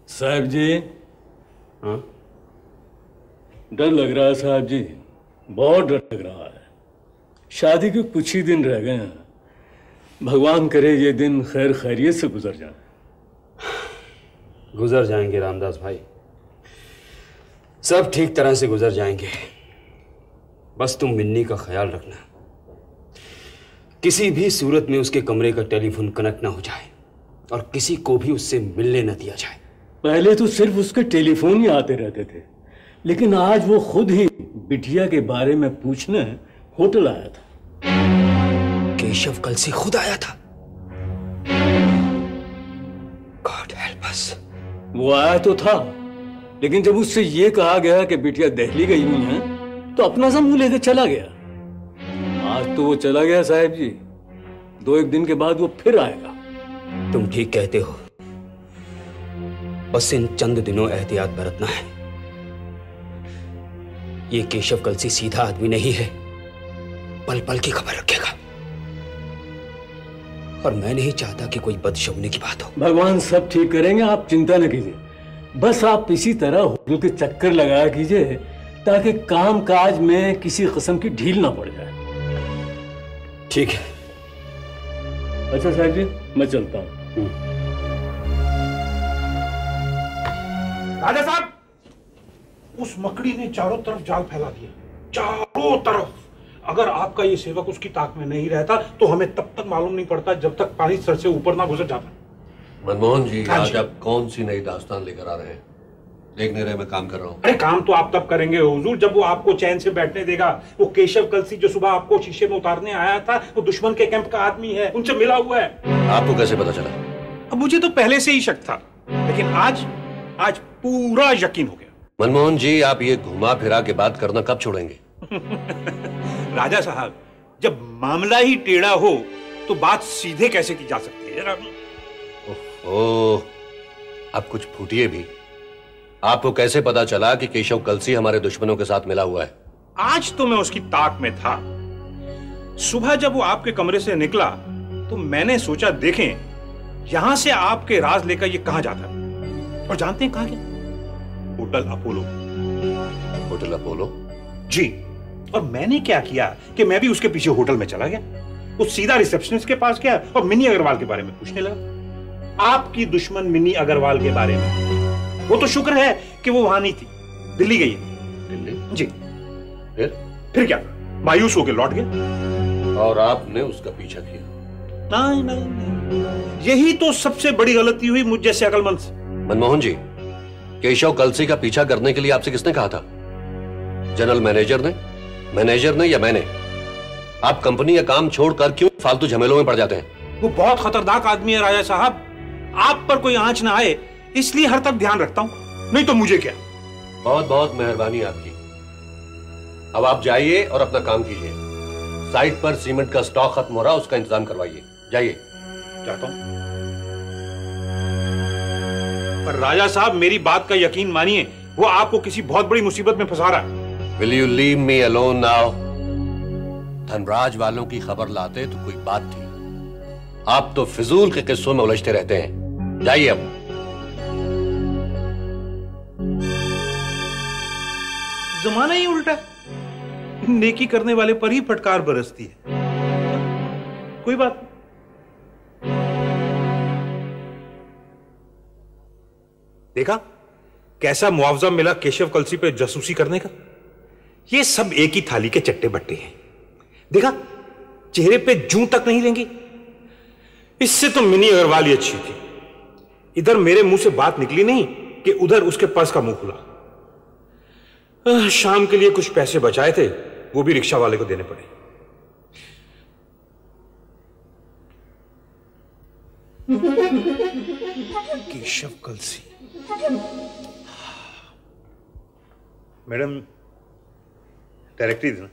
साहब जी। हाँ? डर लग रहा है साहब जी, बहुत डर लग रहा है। शादी के कुछ ही दिन रह गए हैं। भगवान करे ये दिन खैर खैरियत से गुजर जाए। गुजर जाएंगे रामदास भाई, सब ठीक तरह से गुजर जाएंगे। बस तुम मिन्नी का ख्याल रखना, किसी भी सूरत में उसके कमरे का टेलीफोन कनेक्ट ना हो जाए और किसी को भी उससे मिलने न दिया जाए। पहले तो सिर्फ उसके टेलीफोन ही आते रहते थे, लेकिन आज वो खुद ही बिटिया के बारे में पूछने होटल आया था। केशव कल से खुद आया था। God help us. वो आया तो था, लेकिन जब उससे ये कहा गया कि बिटिया दिल्ली गई हुई है तो अपना सा मुंह लेकर चला गया। आज तो वो चला गया साहब जी, 2-1 दिन के बाद वो फिर आएगा। तुम ठीक कहते हो, बस इन चंद दिनों एहतियात बरतना है। ये केशव कलसी सीधा आदमी नहीं है, पल पल की खबर रखेगा और मैं नहीं चाहता कि कोई बदशगुनी की बात हो। भगवान सब ठीक करेंगे, आप चिंता न कीजिए। बस आप इसी तरह होटल के चक्कर लगाया कीजिए ताकि काम काज में किसी किस्म की ढील ना पड़ जाए। ठीक है। अच्छा साहब जी, मैं चलता हूं। राजा साहब, उस मकड़ी ने चारों तरफ जाल फैला दिया, चारों तरफ। अगर आपका ये सेवक उसकी ताक में नहीं रहता तो हमें तब तक मालूम नहीं पड़ता जब तक पानी सर से ऊपर ना गुजर जाता। मनमोहन जी, आज आप कौन सी नई दास्तान लेकर आ रहे हैं? देख नहीं रहे मैं काम कर रहा हूँ। अरे काम तो आप तब करेंगे हुजूर जब वो आपको चैन से बैठने देगा। वो केशव कलसी जो सुबह आपको शीशे में उतारने आया था, वो दुश्मन के कैंप का आदमी है, उनसे मिला हुआ है। आपको कैसे पता चला? अब मुझे तो पहले से ही शक था, लेकिन आज पूरा यकीन हो गया। मनमोहन जी, आप ये घुमा फिरा के बात करना कब छोड़ेंगे? राजा साहब, जब मामला ही टेढ़ा हो तो बात सीधे कैसे की जा सकती है? ओह, आप कुछ फूटिए भी। आपको कैसे पता चला कि केशव कलसी हमारे दुश्मनों के साथ मिला हुआ है? आज तो मैं उसकी ताक में था। सुबह जब वो आपके कमरे से निकला तो मैंने सोचा देखें यहां से आपके राज लेकर ये कहां जाता है। और जानते हैं कहां गया? Hotel Apollo. Hotel Apollo? जी। और मैंने क्या किया कि मैं भी उसके पीछे होटल में चला गया। वो सीधा रिसेप्शनिस्ट के पास गया और मिनी अग्रवाल के बारे में पूछने लगा। आपकी दुश्मन मिनी अग्रवाल के बारे में। वो तो शुक्र है कि वो वहां नहीं थी, दिल्ली गई है। दिल्ली? जी। फिर क्या, मायूस होकर लौट गया। और आपने उसका पीछा किया? नहीं, यही तो सबसे बड़ी गलती हुई मुझ जैसे अकलमंद से। मनमोहन जी, केशव कलसी का पीछा करने के लिए आपसे किसने कहा था? जनरल मैनेजर ने या मैंने? आप कंपनी या काम छोड़कर क्यों फालतू झमेलों में पड़ जाते हैं? वो बहुत खतरनाक आदमी है राजा साहब। आप पर कोई आंच ना आए इसलिए हर तक ध्यान रखता हूं, नहीं तो मुझे क्या। बहुत बहुत मेहरबानी आपकी। अब आप जाइए और अपना काम कीजिए। साइट पर सीमेंट का स्टॉक खत्म हो रहा, उसका इंतजाम करवाइए। जाइए। जाता हूं। पर राजा साहब, मेरी बात का यकीन मानिए, वो आपको किसी बहुत बड़ी मुसीबत में फंसा रहा है। Will you leave me alone now? Dhanraj वालों की खबर लाते तो कोई बात थी, आप तो फिजूल के किस्सों में उलझते रहते हैं। जाइए अब। जमाना ही उल्टा, नेकी करने वाले पर ही फटकार बरसती है। कोई बात। देखा कैसा मुआवजा मिला केशव कलसी पे जासूसी करने का। ये सब एक ही थाली के चट्टे बट्टे हैं। देखा, चेहरे पे जूं तक नहीं लेंगी। इससे तो मिनी अग्रवाल ही अच्छी थी। इधर मेरे मुंह से बात निकली नहीं कि उधर उसके पर्स का मुंह खुला। शाम के लिए कुछ पैसे बचाए थे, वो भी रिक्शा वाले को देने पड़े। केशव कलसी। मैडम, डायरेक्टरी देना।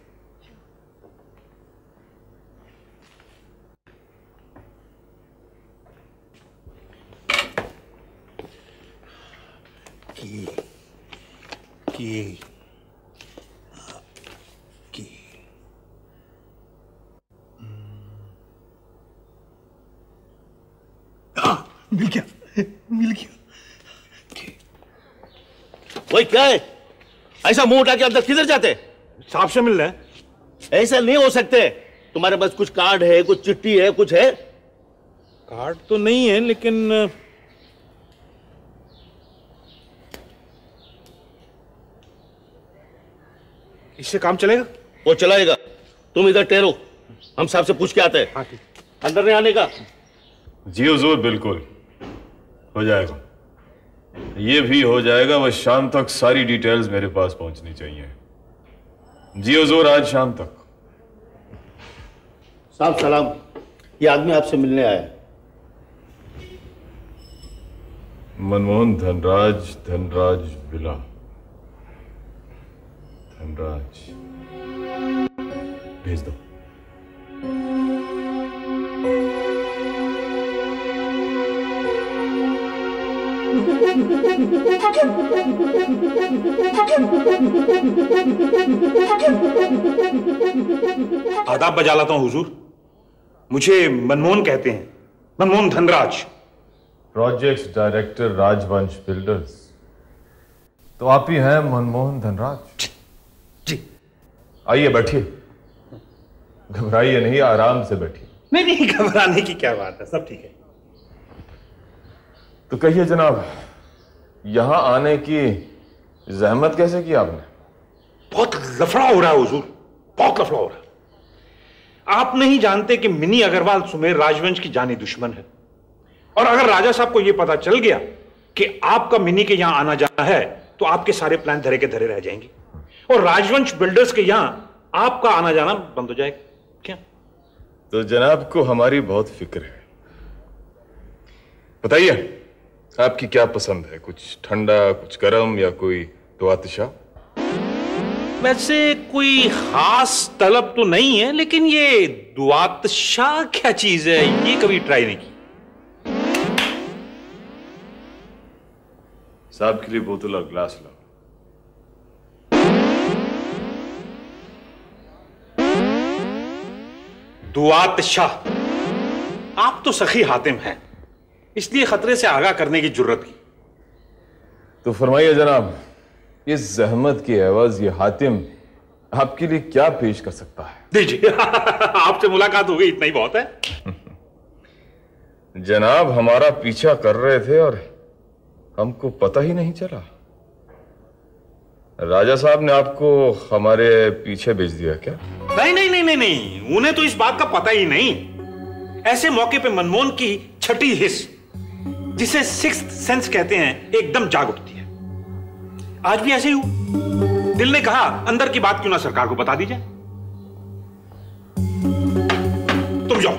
मिल गया, मिल गया। वही क्या है? ऐसा मुंह उठा के अंदर किधर जाते? साहब से मिल रहे हैं। ऐसा नहीं हो सकते। तुम्हारे पास कुछ कार्ड है, कुछ चिट्ठी है, कुछ है? कार्ड तो नहीं है, लेकिन इससे काम चलेगा? वो चलाएगा। तुम इधर ठहरो, हम साहब से पूछ के आते हैं। हाँ ठीक। अंदर नहीं आने का। जी हुजूर, बिल्कुल हो जाएगा। ये भी हो जाएगा, बस शाम तक सारी डिटेल्स मेरे पास पहुंचनी चाहिए। जी हुजूर, आज शाम तक। साहब सलाम, ये आदमी आपसे मिलने आया है। मनमोहन धनराज विला। धनराज भेज दो। आदाब बजा लाता हूं हुजूर। मुझे मनमोहन कहते हैं, मनमोहन धनराज। प्रोजेक्ट्स डायरेक्टर राजवंश बिल्डर्स। तो आप ही हैं मनमोहन धनराज? जी। आइए बैठिए, घबराइए नहीं, आराम से बैठिए। नहीं, घबराने की क्या बात है, सब ठीक है। तो कहिए जनाब, यहां आने की जहमत कैसे की आपने? बहुत लफड़ा हो रहा है हुजूर, बहुत लफड़ा हो रहा है। आप नहीं जानते कि मिनी अग्रवाल सुमेर राजवंश की जानी दुश्मन है, और अगर राजा साहब को यह पता चल गया कि आपका मिनी के यहां आना जाना है, तो आपके सारे प्लान धरे के धरे रह जाएंगे, और राजवंश बिल्डर्स के यहां आपका आना जाना बंद हो जाएगा। क्या? तो जनाब को हमारी बहुत फिक्र है। बताइए, आपकी क्या पसंद है? कुछ ठंडा, कुछ गर्म, या कोई दुआतिशा? वैसे कोई खास तलब तो नहीं है, लेकिन ये दुआतशाह क्या चीज है, ये कभी ट्राई नहीं की। साहब के लिए बोतल और ग्लास लाओ। दुआतशाह, आप तो सखी हातिम हैं, इसलिए खतरे से आगाह करने की जुर्रत की। तो फरमाइए जनाब, इस जहमत की एवज ये हातिम आपके लिए क्या पेश कर सकता है? दीजिए। आपसे मुलाकात हो गई, इतना ही बहुत है। जनाब हमारा पीछा कर रहे थे और हमको पता ही नहीं चला। राजा साहब ने आपको हमारे पीछे भेज दिया क्या? नहीं नहीं नहीं नहीं नहीं, उन्हें तो इस बात का पता ही नहीं। ऐसे मौके पे मनमोहन की छठी हिस्स, जिसे सिक्स्थ सेंस कहते हैं, एकदम जाग उठती है। आज भी ऐसे ही हुआ। दिल ने कहा, अंदर की बात क्यों ना सरकार को बता दी जाए। तुम जाओ,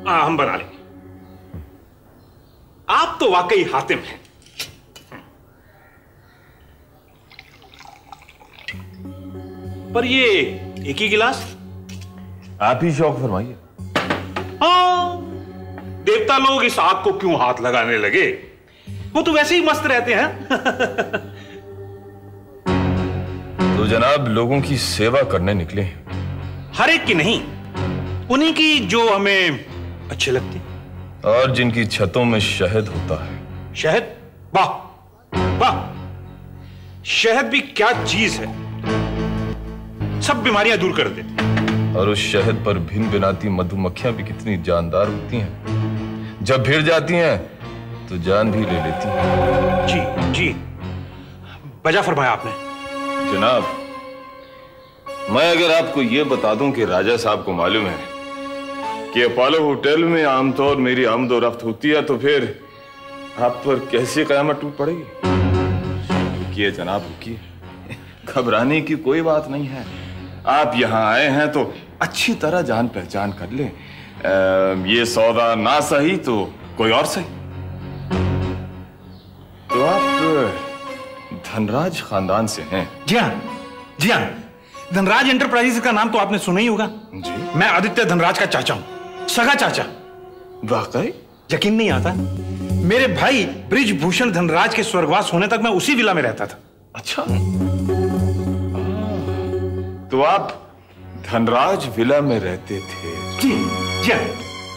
हम बना लेंगे। आप तो वाकई हातिम हैं। पर ये एक ही गिलास? आप ही शौक फरमाइए। हाँ, देवता लोग इस आग को क्यों हाथ लगाने लगे? वो तो वैसे ही मस्त रहते हैं। तो जनाब लोगों की सेवा करने निकले हैं। हर एक की नहीं, उन्हीं की जो हमें अच्छे लगते, और जिनकी छतों में शहद होता है। शहद? वाह वाह, शहद भी क्या चीज है, सब बीमारियां दूर कर देती। और उस शहद पर भिन भिनाती मधुमक्खियां भी कितनी जानदार होती हैं। जब भिड़ जाती हैं तो जान भी ले लेती हैं। जी जी, बजा फरमाया आपने। जनाब, मैं अगर आपको यह बता दूं कि राजा साहब को मालूम है कि अपोलो होटल में आमतौर मेरी आमदोरफ्त होती है, तो फिर आप पर कैसी कयामत टूट पड़ेगी। रुकिए जनाब, रुकिए, घबराने की कोई बात नहीं है। आप यहां आए हैं तो अच्छी तरह जान पहचान कर ले। ये सौदा ना सही तो कोई और सही। तो आप धनराज खानदान से हैं? जी हाँ, जी हाँ। धनराज एंटरप्राइजेस का नाम तो आपने सुना ही होगा। जी। मैं आदित्य धनराज का चाचा हूं, सगा चाचा। वाकई? यकीन नहीं आता? मेरे भाई ब्रिजभूषण धनराज के स्वर्गवास होने तक मैं उसी विला में रहता था। अच्छा, तो आप धनराज विला में रहते थे? जी जी।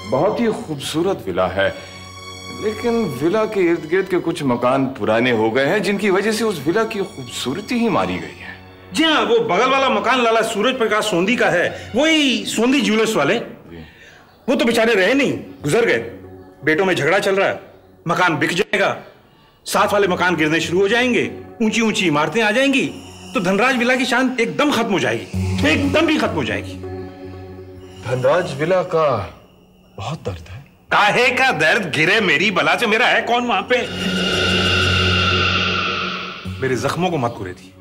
बहुत ही खूबसूरत विला है। लेकिन विला के इर्द गिर्द के कुछ मकान पुराने हो गए हैं, जिनकी वजह से उस विला की खूबसूरती ही मारी गई है। जी हाँ, वो बगल वाला मकान लाला सूरज प्रकाश सोंधी का है, वही सोंधी ज्वेलर्स वाले। वो तो बेचारे रहे नहीं, गुजर गए। बेटों में झगड़ा चल रहा है, मकान बिक जाएगा, साथ वाले मकान गिरने शुरू हो जाएंगे, ऊंची ऊंची इमारतें आ जाएंगी, तो धनराज विला की शान एकदम खत्म हो जाएगी, एकदम भी खत्म हो जाएगी। धनराज विला का बहुत दर्द है। काहे का दर्द? गिरे मेरी बला से, मेरा है कौन वहां पे? मेरे जख्मों को मत कुरे थी।